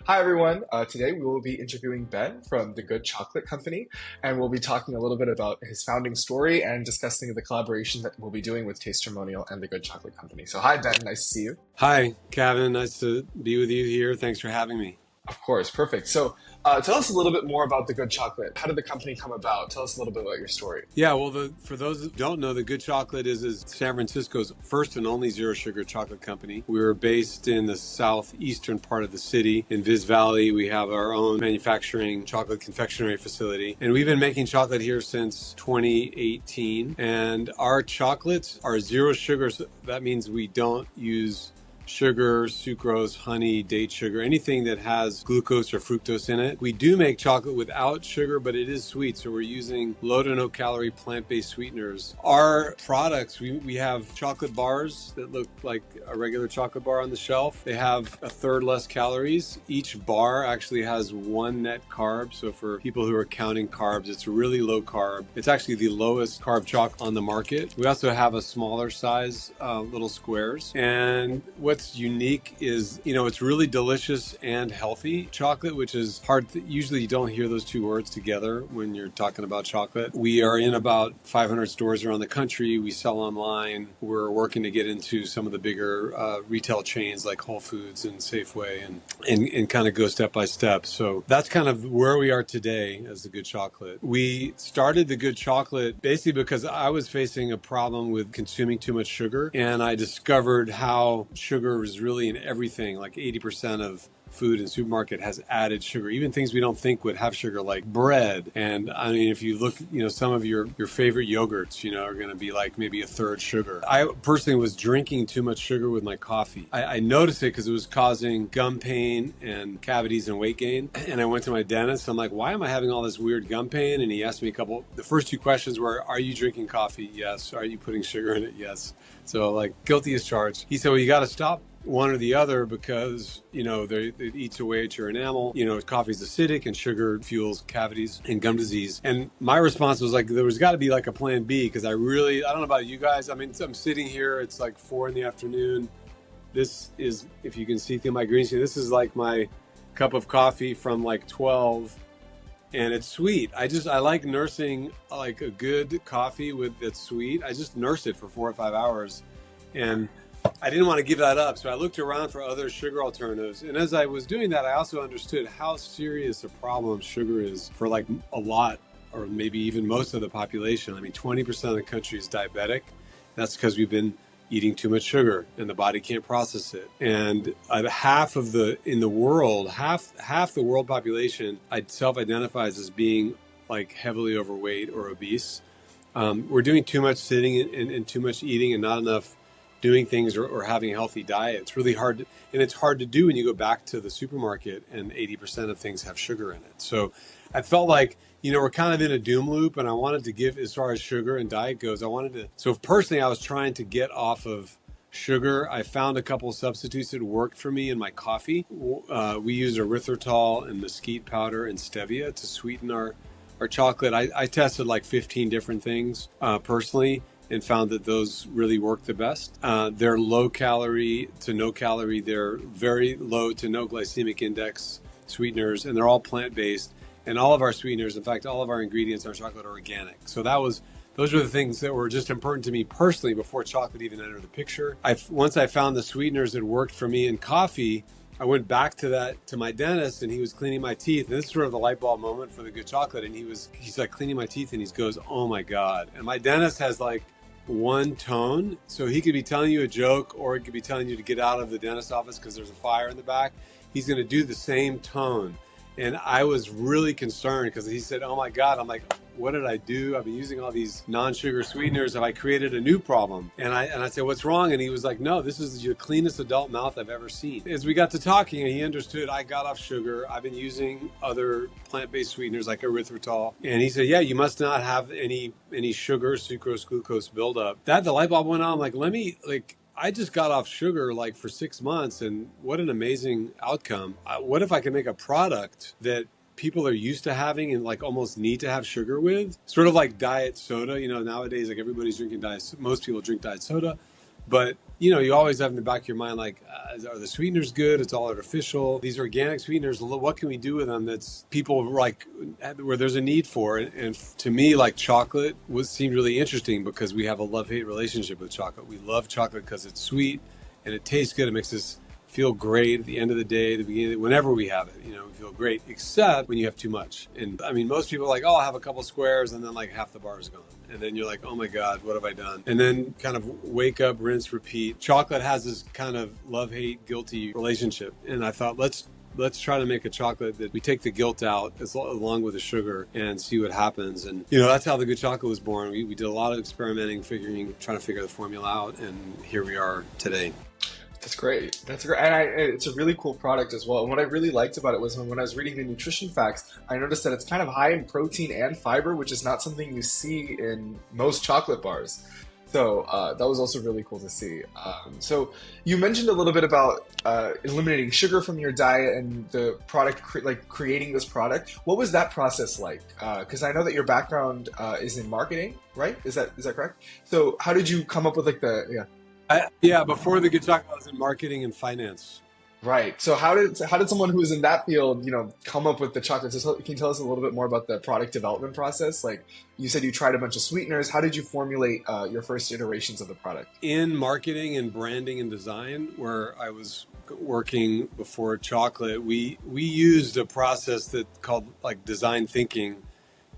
Hi, everyone. Today we will be interviewing Ben from the Good Chocolate Company, and we'll be talking a little bit about his founding story and discussing the collaboration that we'll be doing with Tastermonial and the Good Chocolate Company. So, hi, Ben. Nice to see you. Hi, Kavin. Nice to be with you here. Thanks for having me. Of course, perfect. So, tell us a little bit more about the Good Chocolate. How did the company come about? Tell us a little bit about your story. Yeah, well, for those that don't know, the Good Chocolate is San Francisco's first and only zero sugar chocolate company. We're based in the southeastern part of the city in Viz Valley. We have our own manufacturing chocolate confectionery facility, and we've been making chocolate here since 2018. And our chocolates are zero sugar. So that means we don't use sugar, sucrose, honey, date sugar, anything that has glucose or fructose in it. We do make chocolate without sugar, but it is sweet. So we're using low to no calorie plant-based sweeteners. Our products, we have chocolate bars that look like a regular chocolate bar on the shelf. They have a third less calories. Each bar actually has one net carb. So for people who are counting carbs, it's really low carb. It's actually the lowest carb chocolate on the market. We also have a smaller size, little squares. And what's unique is, it's really delicious and healthy chocolate, which is hard. Usually you don't hear those two words together when you're talking about chocolate. We are in about 500 stores around the country. We sell online. We're working to get into some of the bigger retail chains like Whole Foods and Safeway and kind of go step by step. So that's kind of where we are today as the Good Chocolate. We started the Good Chocolate basically because I was facing a problem with consuming too much sugar, and I discovered how sugar is really in everything. Like 80% of food in supermarket has added sugar, even things we don't think would have sugar, like bread. And I mean, if you look, some of your favorite yogurts, are going to be like maybe a third sugar. I personally was drinking too much sugar with my coffee. I noticed it because it was causing gum pain and cavities and weight gain. And I went to my dentist. I'm like, why am I having all this weird gum pain? And he asked me the first two questions were, are you drinking coffee? Yes. Are you putting sugar in it? Yes. So like, guilty as charged. He said, well, you got to stop one or the other because, it eats away at your enamel. Coffee's acidic and sugar fuels cavities and gum disease. And my response was like, there was got to be like a plan B, because I don't know about you guys. I mean, I'm sitting here, it's like 4 p.m. This is, if you can see through my green screen, this is like my cup of coffee from like 12, and it's sweet. I like nursing like a good coffee that's sweet. I just nurse it for 4 or 5 hours, and I didn't want to give that up. So I looked around for other sugar alternatives. And as I was doing that, I also understood how serious a problem sugar is for like a lot, or maybe even most of the population. I mean, 20% of the country is diabetic. That's because we've been eating too much sugar and the body can't process it. And half the world population self-identifies as being like heavily overweight or obese. We're doing too much sitting and too much eating and not enough doing things or having a healthy diet. It's really hard, and it's hard to do when you go back to the supermarket and 80% of things have sugar in it. So I felt like, we're kind of in a doom loop, and I wanted to give, as far as sugar and diet goes, so personally I was trying to get off of sugar. I found a couple of substitutes that worked for me in my coffee. We used erythritol and mesquite powder and stevia to sweeten our chocolate. I tested like 15 different things personally, and found that those really work the best. They're low calorie to no calorie. They're very low to no glycemic index sweeteners, and they're all plant-based. And all of our sweeteners, in fact, all of our ingredients in our chocolate are organic. So those were the things that were just important to me personally before chocolate even entered the picture. Once I found the sweeteners that worked for me in coffee, I went back to my dentist, and he was cleaning my teeth. And this is sort of the light bulb moment for the Good Chocolate. And he's like cleaning my teeth, and he goes, oh my God. And my dentist has like one tone, so he could be telling you a joke, or he could be telling you to get out of the dentist office because there's a fire in the back. He's going to do the same tone. And I was really concerned because he said, oh my God. I'm like, what did I do? I've been using all these non-sugar sweeteners. Have I created a new problem? And I said, what's wrong? And he was like, no, this is the cleanest adult mouth I've ever seen. As we got to talking, and he understood I got off sugar. I've been using other plant-based sweeteners like erythritol. And he said, yeah, you must not have any sugar, sucrose, glucose buildup. The light bulb went on. I'm like, I just got off sugar like for 6 months, and what an amazing outcome. What if I could make a product that people are used to having and like almost need to have sugar with? Sort of like diet soda, nowadays, like everybody's drinking most people drink diet soda, but you always have in the back of your mind, like, are the sweeteners good? It's all artificial. These organic sweeteners, what can we do with them that's people like, where there's a need for it? And to me, like chocolate seemed really interesting because we have a love-hate relationship with chocolate. We love chocolate because it's sweet and it tastes good. It makes us feel great at the end of the day, the beginning, whenever we have it, we feel great, except when you have too much. And I mean, most people are like, oh, I'll have a couple squares and then like half the bar is gone. And then you're like, oh my God, what have I done? And then kind of wake up, rinse, repeat. Chocolate has this kind of love-hate, guilty relationship. And I thought, let's try to make a chocolate that we take the guilt out along with the sugar and see what happens. And, that's how the Good Chocolate was born. We did a lot of experimenting, trying to figure the formula out. And here we are today. That's great. That's great. And it's a really cool product as well. And what I really liked about it was when I was reading the nutrition facts, I noticed that it's kind of high in protein and fiber, which is not something you see in most chocolate bars. So that was also really cool to see. So you mentioned a little bit about eliminating sugar from your diet and the product, creating this product. What was that process like? Because I know that your background is in marketing, right? Is that correct? So how did you come up with before the Good Chocolate, I was in marketing and finance. Right. So how did someone who is in that field, come up with the chocolate? So can you tell us a little bit more about the product development process? Like you said, you tried a bunch of sweeteners. How did you formulate your first iterations of the product? In marketing and branding and design, where I was working before chocolate, we used a process called like design thinking,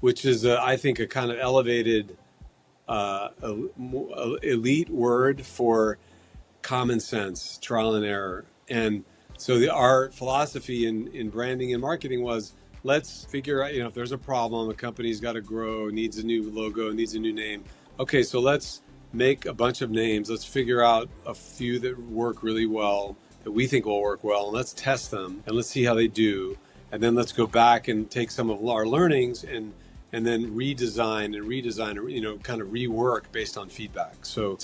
which is I think a kind of elevated elite word for common sense, trial and error. And so our philosophy in branding and marketing was, let's figure out, if there's a problem, a company's got to grow, needs a new logo, needs a new name. Okay, so let's make a bunch of names. Let's figure out a few that work really well, that we think will work well, and let's test them, and let's see how they do. And then let's go back and take some of our learnings and then redesign, kind of rework based on feedback. So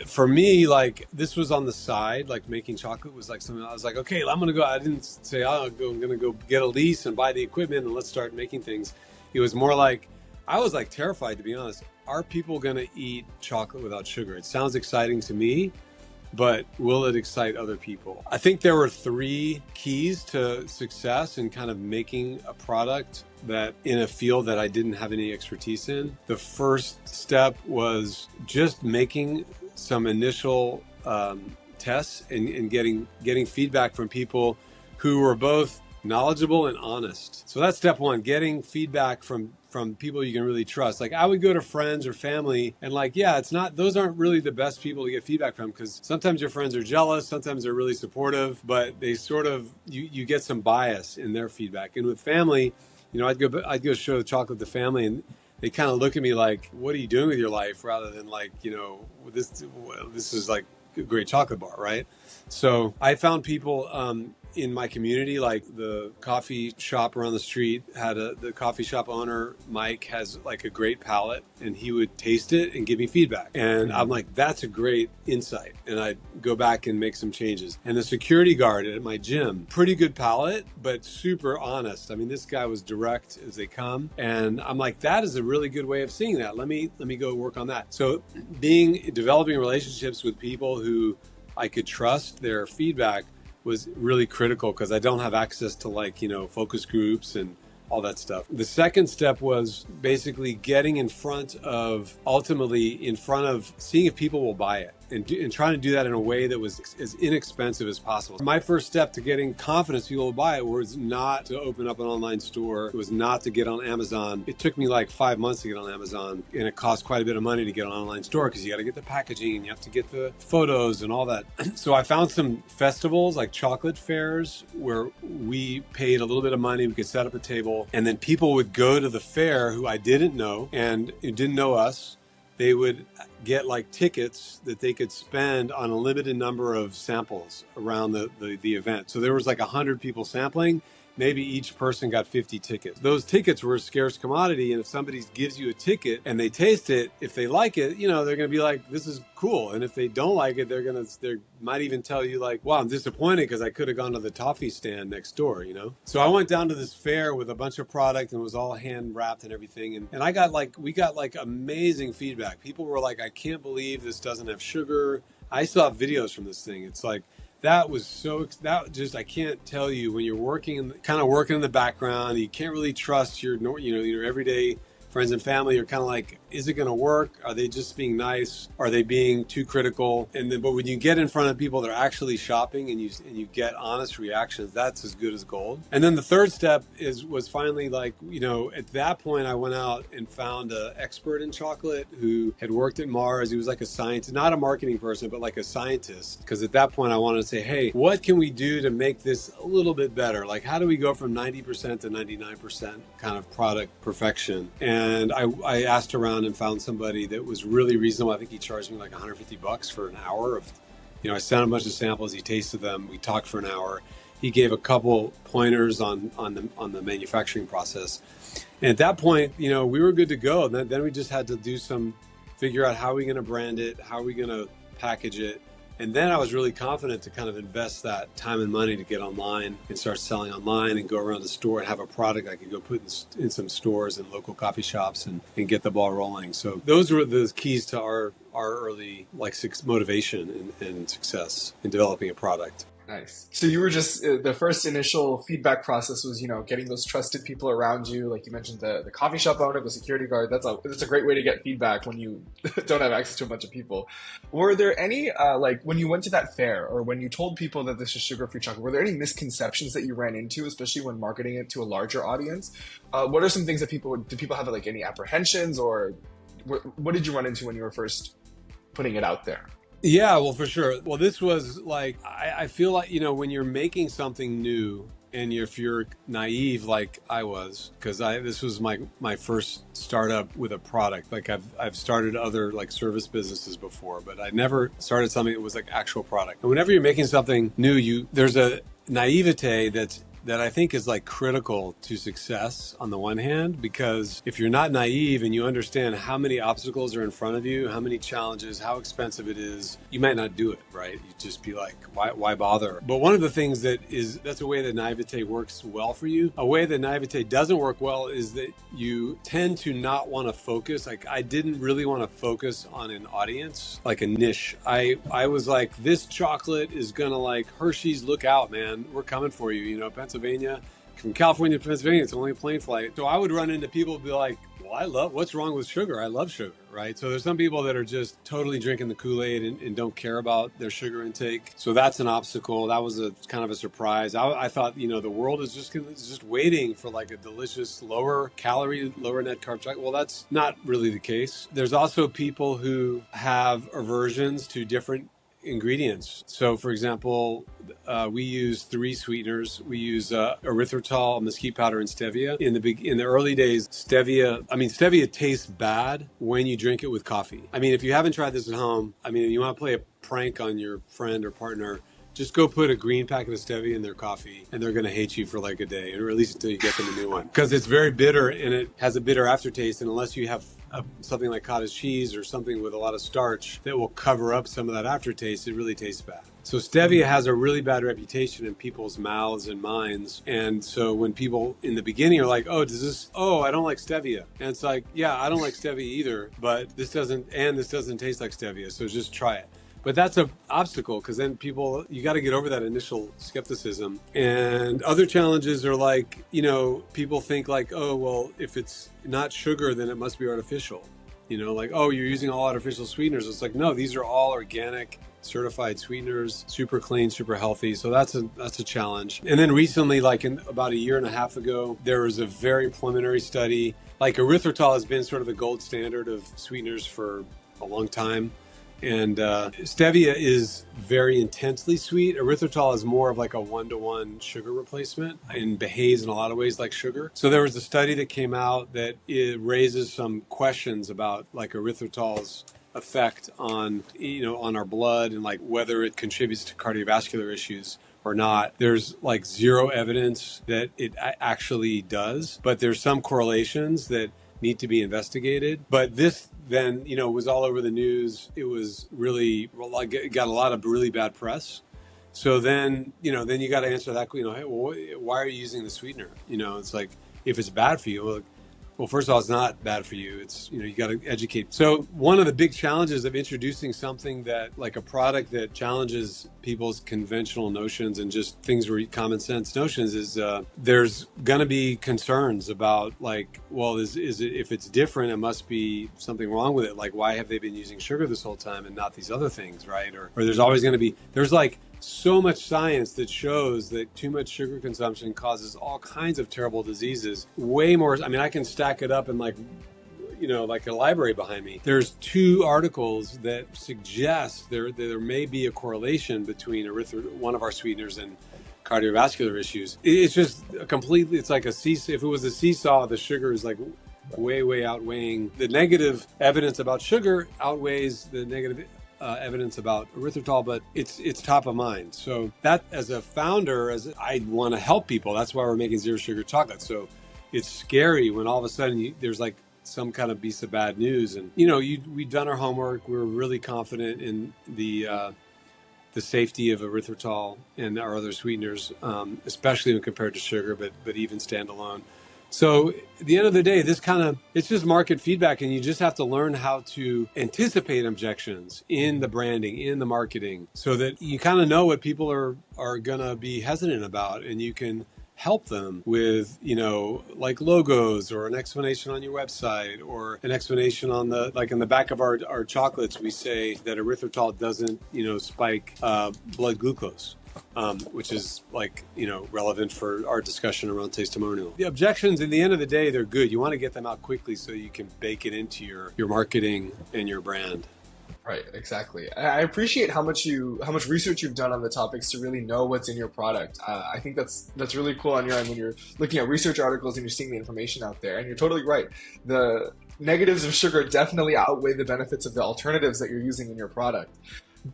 for me, like this was on the side, like making chocolate was like something I was like, okay, I'm going to go. I didn't say, I'm going to go get a lease and buy the equipment and let's start making things. It was more like, I was like terrified, to be honest. Are people going to eat chocolate without sugar? It sounds exciting to me, but will it excite other people? I think there were 3 keys to success in kind of making a product that in a field that I didn't have any expertise in. The first step was just making some initial tests and getting feedback from people who were both knowledgeable and honest. So that's step 1, getting feedback from people you can really trust. Like I would go to friends or family and those aren't really the best people to get feedback from, because sometimes your friends are jealous, sometimes they're really supportive, but they sort of, you get some bias in their feedback. And with family, I'd go show the chocolate to family and they kind of look at me like, what are you doing with your life? Rather than like, this is like a great chocolate bar, right? So I found people in my community, like the coffee shop around the street the coffee shop owner, Mike, has like a great palate and he would taste it and give me feedback. And I'm like, that's a great insight. And I'd go back and make some changes. And the security guard at my gym, pretty good palate, but super honest. I mean, this guy was direct as they come. And I'm like, that is a really good way of seeing that. Let me go work on that. So developing relationships with people who I could trust their feedback was really critical, because I don't have access to focus groups and all that stuff. The second step was basically getting ultimately in front of seeing if people will buy it and trying to do that in a way that was as inexpensive as possible. My first step to getting confidence people will buy it was not to open up an online store. It was not to get on Amazon. It took me like 5 months to get on Amazon, and it cost quite a bit of money to get an online store because you got to get the packaging and you have to get the photos and all that. So I found some festivals like chocolate fairs where we paid a little bit of money. We could set up a table, and then people would go to the fair who I didn't know and who didn't know us. They would get like tickets that they could spend on a limited number of samples around the event. So there was like 100 people sampling. Maybe each person got 50 tickets. Those tickets were a scarce commodity. And if somebody gives you a ticket and they taste it, if they like it, they're going to be like, this is cool. And if they don't like it, they might even tell you like, wow, I'm disappointed because I could have gone to the toffee stand next door, So I went down to this fair with a bunch of product and it was all hand wrapped and everything. And we got amazing feedback. People were like, I can't believe this doesn't have sugar. I still have videos from this thing. It's like, that was so, that just, I can't tell you, when you're working kind of working in the background, you can't really trust your everyday friends and family. Are kind of like, is it going to work? Are they just being nice? Are they being too critical? And then, but when you get in front of people that are actually shopping and you get honest reactions, that's as good as gold. And then the third step was finally like, at that point I went out and found an expert in chocolate who had worked at Mars. He was like a scientist, not a marketing person, but like a scientist. Because at that point I wanted to say, hey, what can we do to make this a little bit better? Like, how do we go from 90% to 99% kind of product perfection? And I asked around and found somebody that was really reasonable. I think he charged me like $150 for an hour of, I sent him a bunch of samples. He tasted them. We talked for an hour. He gave a couple pointers on the manufacturing process. And at that point, we were good to go. And then we just had to figure out how are we going to brand it? How are we going to package it? And then I was really confident to kind of invest that time and money to get online and start selling online and go around the store and have a product I could go put in some stores and local coffee shops and get the ball rolling. So those were the keys to our early motivation and success in developing a product. Nice. So you were just, the first initial feedback process was, getting those trusted people around you. Like you mentioned, the coffee shop owner, the security guard. That's a great way to get feedback when you don't have access to a bunch of people. Were there any, like when you went to that fair or when you told people that this is sugar-free chocolate, were there any misconceptions that you ran into, especially when marketing it to a larger audience? What are some things that did people have like any apprehensions, or what did you run into when you were first putting it out there? Yeah, well, for sure. Well, this was like, I feel like, when you're making something new and if you're naive like I was, because this was my first startup with a product. Like I've started other like service businesses before, but I never started something that was like actual product. And whenever you're making something new, there's a naivete that I think is like critical to success on the one hand, because if you're not naive and you understand how many obstacles are in front of you, how many challenges, how expensive it is, you might not do it, right? You just be like, why bother? But one of the things that's a way that naivete works well for you. A way that naivete doesn't work well is that you tend to not want to focus. Like I didn't really want to focus on an audience, like a niche. I was like, this chocolate is gonna like Hershey's, look out, man, we're coming for you, Pennsylvania, from California to Pennsylvania, it's only a plane flight. So I would run into people and be like, well, what's wrong with sugar? I love sugar, right? So there's some people that are just totally drinking the Kool-Aid and don't care about their sugar intake. So that's an obstacle. That was a kind of a surprise. I thought, the world is just waiting for like a delicious, lower calorie, lower net carb chocolate. Well, that's not really the case. There's also people who have aversions to different ingredients. So for example, we use 3 sweeteners. We use erythritol, mesquite powder, and stevia. In the early days, stevia tastes bad when you drink it with coffee. If you haven't tried this at home, you want to play a prank on your friend or partner, just go put a green packet of stevia in their coffee and they're going to hate you for like a day, or at least until you get them a new one. Because it's very bitter and it has a bitter aftertaste. And unless you have something like cottage cheese or something with a lot of starch that will cover up some of that aftertaste, it really tastes bad. So stevia has a really bad reputation in people's mouths and minds. And so when people in the beginning are like, I don't like stevia. And it's like, yeah, I don't like stevia either, but this doesn't taste like stevia. So just try it. But that's an obstacle, because then you got to get over that initial skepticism. And other challenges are like, people think like, if it's not sugar, then it must be artificial. Like, you're using all artificial sweeteners. It's like, no, these are all organic, certified sweeteners, super clean, super healthy. So that's a challenge. And then recently, like about a year and a half ago, there was a very preliminary study. Like erythritol has been sort of the gold standard of sweeteners for a long time. And stevia is very intensely sweet. Erythritol is more of like a 1-to-1 sugar replacement and behaves in a lot of ways like sugar. So there was a study that came out that it raises some questions about like erythritol's effect on, on our blood and like whether it contributes to cardiovascular issues or not. There's like zero evidence that it actually does, but there's some correlations that need to be investigated. But this then, was all over the news. It was really, it got a lot of really bad press. So then, then you got to answer that, hey, well, why are you using the sweetener? It's like, if it's bad for you, Well, first of all, it's not bad for you. It's, you got to educate. So one of the big challenges of introducing something that, like a product that challenges people's conventional notions and just things where common sense notions is there's going to be concerns about like, well, is it, if it's different, it must be something wrong with it. Like, why have they been using sugar this whole time and not these other things, right? Or there's always going to be, there's like so much science that shows that too much sugar consumption causes all kinds of terrible diseases. Way more. I mean, I can stack it up in like a library behind me. There's 2 articles that suggest there may be a correlation between one of our sweeteners and cardiovascular issues. It's just completely. It's like a seesaw. If it was a seesaw, the sugar is like way outweighing the negative evidence about sugar outweighs the negative evidence about erythritol, but it's top of mind. So that, as a founder, I want to help people. That's why we're making zero sugar chocolate. So it's scary when all of a sudden there's like some kind of piece of bad news. And we've done our homework. We're really confident in the safety of erythritol and our other sweeteners, especially when compared to sugar, but even standalone. So at the end of the day, it's just market feedback, and you just have to learn how to anticipate objections in the branding, in the marketing, so that you kind of know what people are going to be hesitant about, and you can help them with, like logos or an explanation on your website or an explanation on in the back of our chocolates, we say that erythritol doesn't, spike blood glucose. Which is relevant for our discussion around Tastermonial. The objections, at the end of the day, they're good. You want to get them out quickly so you can bake it into your marketing and your brand. Right, exactly. I appreciate how much research you've done on the topics to really know what's in your product. I think that's really cool on your end when you're looking at research articles and you're seeing the information out there. And you're totally right. The negatives of sugar definitely outweigh the benefits of the alternatives that you're using in your product.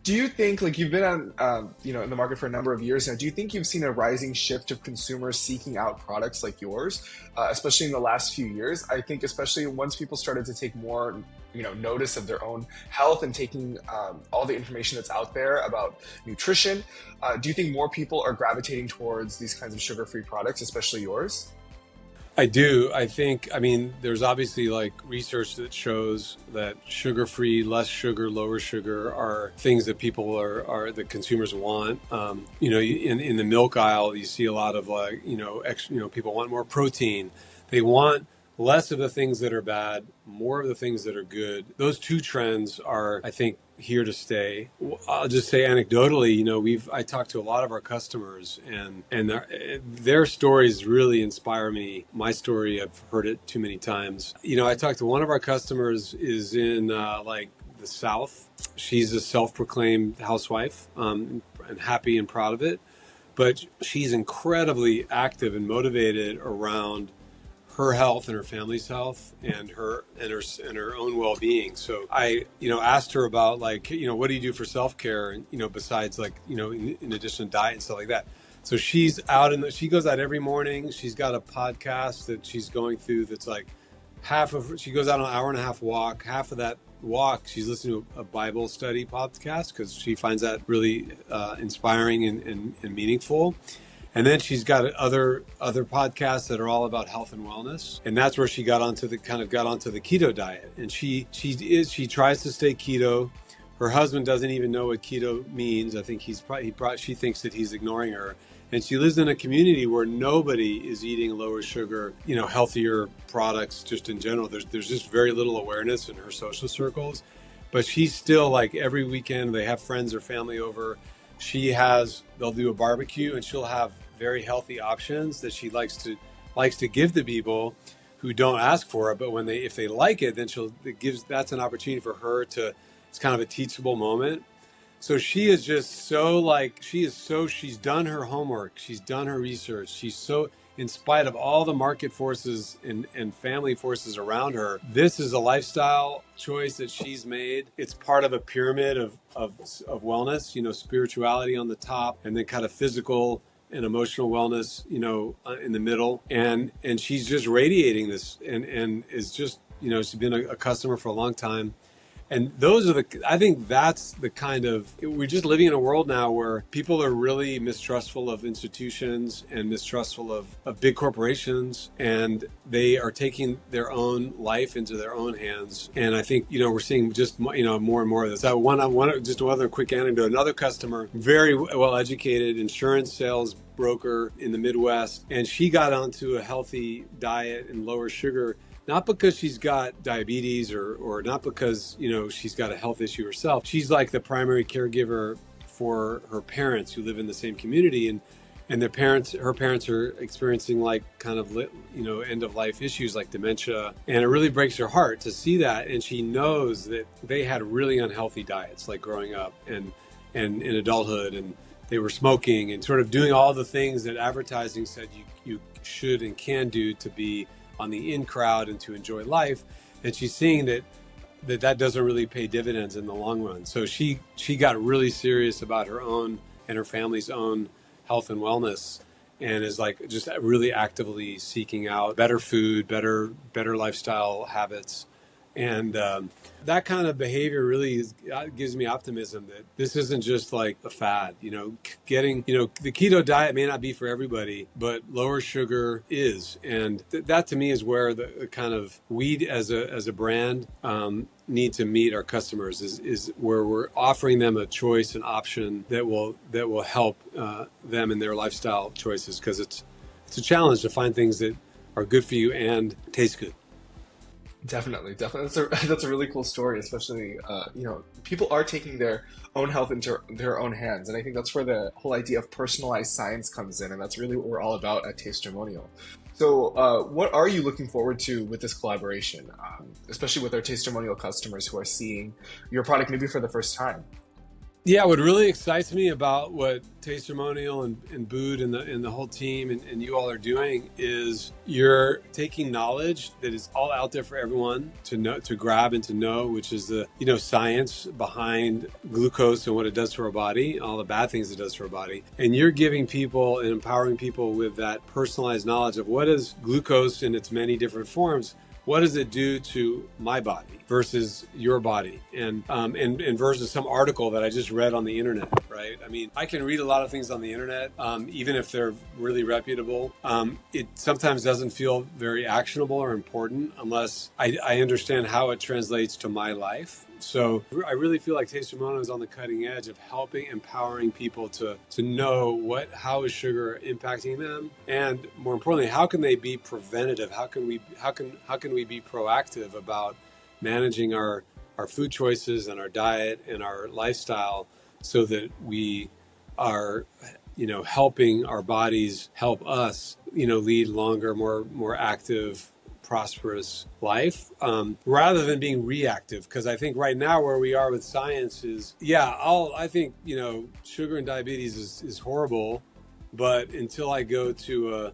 Do you think, like, you've been on, in the market for a number of years now, do you think you've seen a rising shift of consumers seeking out products like yours, especially in the last few years? I think especially once people started to take more, notice of their own health and taking all the information that's out there about nutrition, do you think more people are gravitating towards these kinds of sugar-free products, especially yours? I do. There's obviously like research that shows that sugar-free, less sugar, lower sugar are things that people are that consumers want. In the milk aisle, you see a lot of people want more protein. They want less of the things that are bad, more of the things that are good. Those 2 trends are, I think, here to stay. I'll just say anecdotally, I talked to a lot of our customers, and their stories really inspire me. My story, I've heard it too many times. I talked to one of our customers is in the South. She's a self-proclaimed housewife, and happy and proud of it, but she's incredibly active and motivated around her health and her family's health and her own well-being. So I, asked her about what do you do for self-care? And, besides in addition to diet and stuff like that. So she's out she goes out every morning. She's got a podcast that she's going through. That's like she goes out on an hour and a half walk. Half of that walk, she's listening to a Bible study podcast because she finds that really inspiring and meaningful. And then she's got other podcasts that are all about health and wellness, and that's where she got onto the keto diet. And she tries to stay keto. Her husband doesn't even know what keto means. I think she thinks that he's ignoring her. And she lives in a community where nobody is eating lower sugar, healthier products just in general. There's just very little awareness in her social circles, but she's still every weekend they have friends or family over. They'll do a barbecue and she'll have very healthy options that she likes to give to people who don't ask for it. But if they like it, then that's an opportunity for her it's kind of a teachable moment. So she is just she's done her homework. She's done her research. She's so, in spite of all the market forces and family forces around her, this is a lifestyle choice that she's made. It's part of a pyramid of wellness, spirituality on the top, and then kind of physical and emotional wellness, in the middle. And she's just radiating this and is just, she's been a customer for a long time. And those are I think that's the kind of, we're just living in a world now where people are really mistrustful of institutions and mistrustful of big corporations, and they are taking their own life into their own hands. And I think, we're seeing just, more and more of this. Just one other quick anecdote. Another customer, very well educated insurance sales broker in the Midwest, and she got onto a healthy diet and lower sugar, not because she's got diabetes or not because, she's got a health issue herself. She's like the primary caregiver for her parents who live in the same community, and her parents are experiencing like kind of, end of life issues like dementia. And it really breaks her heart to see that. And she knows that they had really unhealthy diets, like growing up and in adulthood, and they were smoking and sort of doing all the things that advertising said you should and can do to be on the in crowd and to enjoy life. And she's seeing that doesn't really pay dividends in the long run. So she got really serious about her own and her family's own health and wellness, and is like just really actively seeking out better food, better lifestyle habits. And that kind of behavior really gives me optimism that this isn't just like a fad. Getting, the keto diet may not be for everybody, but lower sugar is. And that to me is where the kind of we as a brand need to meet our customers, is where we're offering them a choice, an option that will help them in their lifestyle choices, because it's a challenge to find things that are good for you and taste good. Definitely. That's a really cool story, especially, people are taking their own health into their own hands. And I think that's where the whole idea of personalized science comes in. And that's really what we're all about at Tastermonial. So what are you looking forward to with this collaboration, especially with our Tastermonial customers who are seeing your product maybe for the first time? Yeah, what really excites me about what Tastermonial and Bood and the whole team and you all are doing is you're taking knowledge that is all out there for everyone to know, to grab and to know, which is the science behind glucose and what it does to our body, all the bad things it does to our body, and you're giving people and empowering people with that personalized knowledge of what is glucose in its many different forms. What does it do to my body versus your body, and versus some article that I just read on the internet, right? I mean, I can read a lot of things on the internet, even if they're really reputable. It sometimes doesn't feel very actionable or important unless I understand how it translates to my life. So I really feel like Tastermonial is on the cutting edge of helping, empowering people to know how is sugar impacting them, and more importantly, how can they be preventative? How can we be proactive about managing our food choices and our diet and our lifestyle, so that we are helping our bodies help us lead longer, more active, prosperous life, rather than being reactive. Because I think right now where we are with science is, I think sugar and diabetes is horrible, but until I go till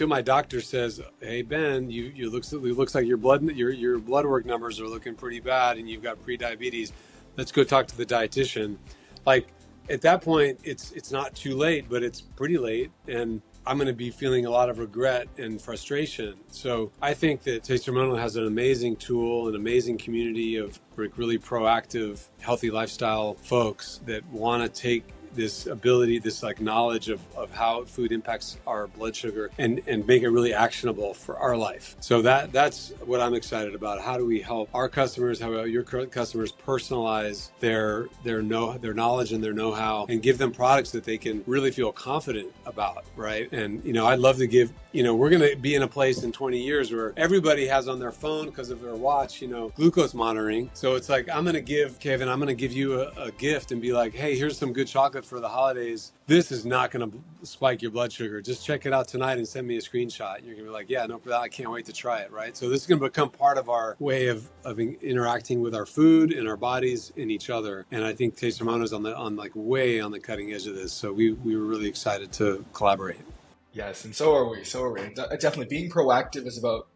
my doctor says, "Hey Ben, it looks like your blood work numbers are looking pretty bad, and you've got pre-diabetes. Let's go talk to the dietitian." Like at that point, it's not too late, but it's pretty late, and I'm going to be feeling a lot of regret and frustration. So I think that Tastermonial has an amazing tool, an amazing community of really proactive, healthy lifestyle folks that want to take this ability, this like knowledge of how food impacts our blood sugar and make it really actionable for our life. So that's what I'm excited about. How do we help our customers, how your customers personalize their knowledge and their know-how, and give them products that they can really feel confident about, right? And, I'd love to give, we're going to be in a place in 20 years where everybody has on their phone, because of their watch, glucose monitoring. So it's like, I'm going to give you a gift and be like, hey, here's some good chocolate for the holidays. This is not going to spike your blood sugar. Just check it out tonight and send me a screenshot. You're going to be like, yeah, no, for that, I can't wait to try it, right? So this is going to become part of our way of interacting with our food and our bodies and each other. And I think Tastermonial is way on the cutting edge of this. So we were really excited to collaborate. Yes, and so are we. Definitely being proactive is about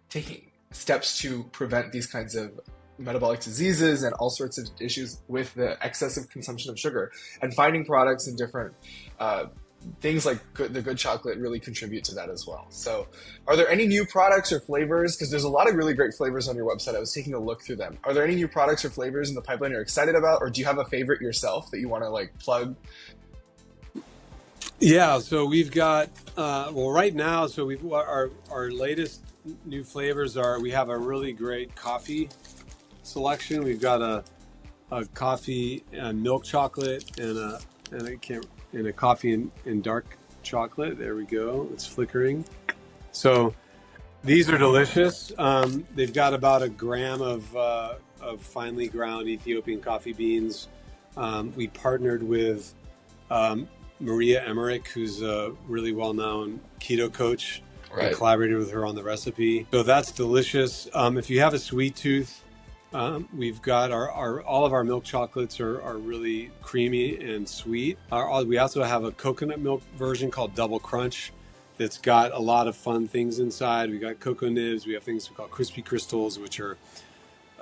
taking steps to prevent these kinds of metabolic diseases and all sorts of issues with the excessive consumption of sugar, and finding products in different things like the good chocolate really contribute to that as well. So, are there any new products or flavors? Because there's a lot of really great flavors on your website. I was taking a look through them. Are there any new products or flavors in the pipeline you're excited about, or do you have a favorite yourself that you want to like plug? Yeah, so we've got well right now. So we've our latest new flavors are we have a really great coffee selection. We've got a coffee and milk chocolate and a coffee and dark chocolate. There we go. It's flickering. So these are delicious. They've got about a gram of finely ground Ethiopian coffee beans. We partnered with Maria Emmerich, who's a really well-known keto coach. Right. I collaborated with her on the recipe. So that's delicious. If you have a sweet tooth, we've got all of our milk chocolates are really creamy and sweet. We also have a coconut milk version called Double Crunch that's got a lot of fun things inside. We got cocoa nibs. We have things we call crispy crystals, which are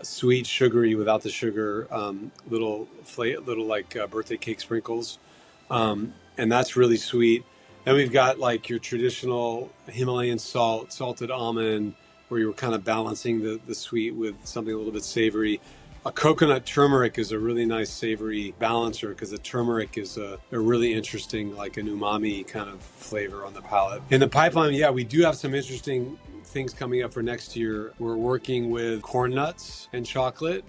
sweet, sugary without the sugar, little like birthday cake sprinkles. And that's really sweet. Then we've got like your traditional Himalayan salted almond, where you're kind of balancing the sweet with something a little bit savory. A coconut turmeric is a really nice savory balancer because the turmeric is a really interesting, like an umami kind of flavor on the palate. In the pipeline, yeah, we do have some interesting things coming up for next year. We're working with corn nuts and chocolate,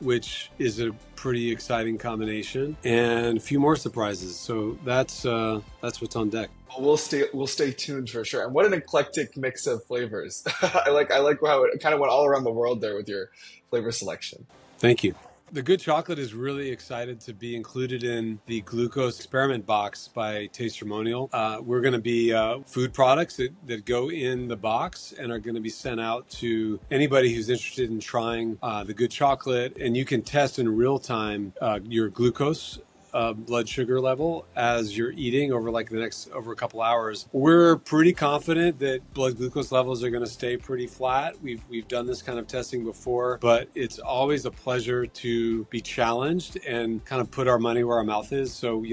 which is a pretty exciting combination, and a few more surprises. So that's what's on deck. We'll stay tuned for sure. And what an eclectic mix of flavors. I like how it kind of went all around the world there with your flavor selection. Thank you. The Good Chocolate is really excited to be included in the glucose experiment box by Tastermonial. We're going to be food products that go in the box and are going to be sent out to anybody who's interested in trying the Good Chocolate. And you can test in real time your glucose blood sugar level as you're eating over a couple hours. We're pretty confident that blood glucose levels are going to stay pretty flat. We've done this kind of testing before, but it's always a pleasure to be challenged and kind of put our money where our mouth is. So,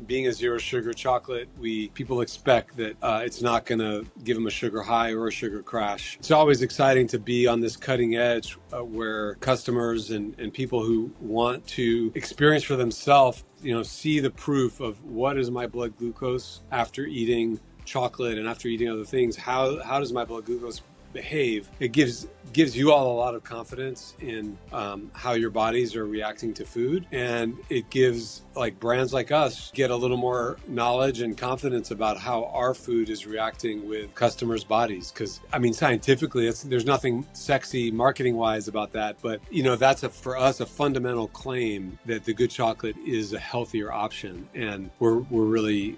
being a zero sugar chocolate, people expect that it's not going to give them a sugar high or a sugar crash. It's always exciting to be on this cutting edge where customers and people who want to experience for themselves see the proof of what is my blood glucose after eating chocolate and after eating other things. How does my blood glucose behave? It gives you all a lot of confidence in how your bodies are reacting to food, and it gives brands like us get a little more knowledge and confidence about how our food is reacting with customers' bodies. Because scientifically, there's nothing sexy marketing wise about that, but that's for us a fundamental claim that the Good Chocolate is a healthier option, and we're really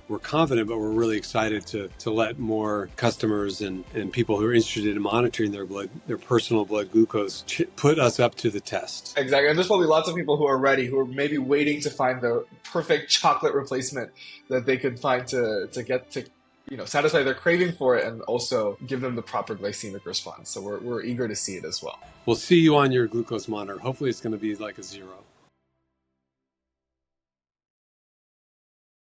we're confident, but we're really excited to let more customers and people who are interested in monitoring their personal blood glucose put us up to the test. Exactly. And there's probably lots of people who are ready, who are maybe waiting to find the perfect chocolate replacement that they could find to get to satisfy their craving for it and also give them the proper glycemic response. So we're eager to see it as well. We'll see you on your glucose monitor. Hopefully it's going to be like a 0.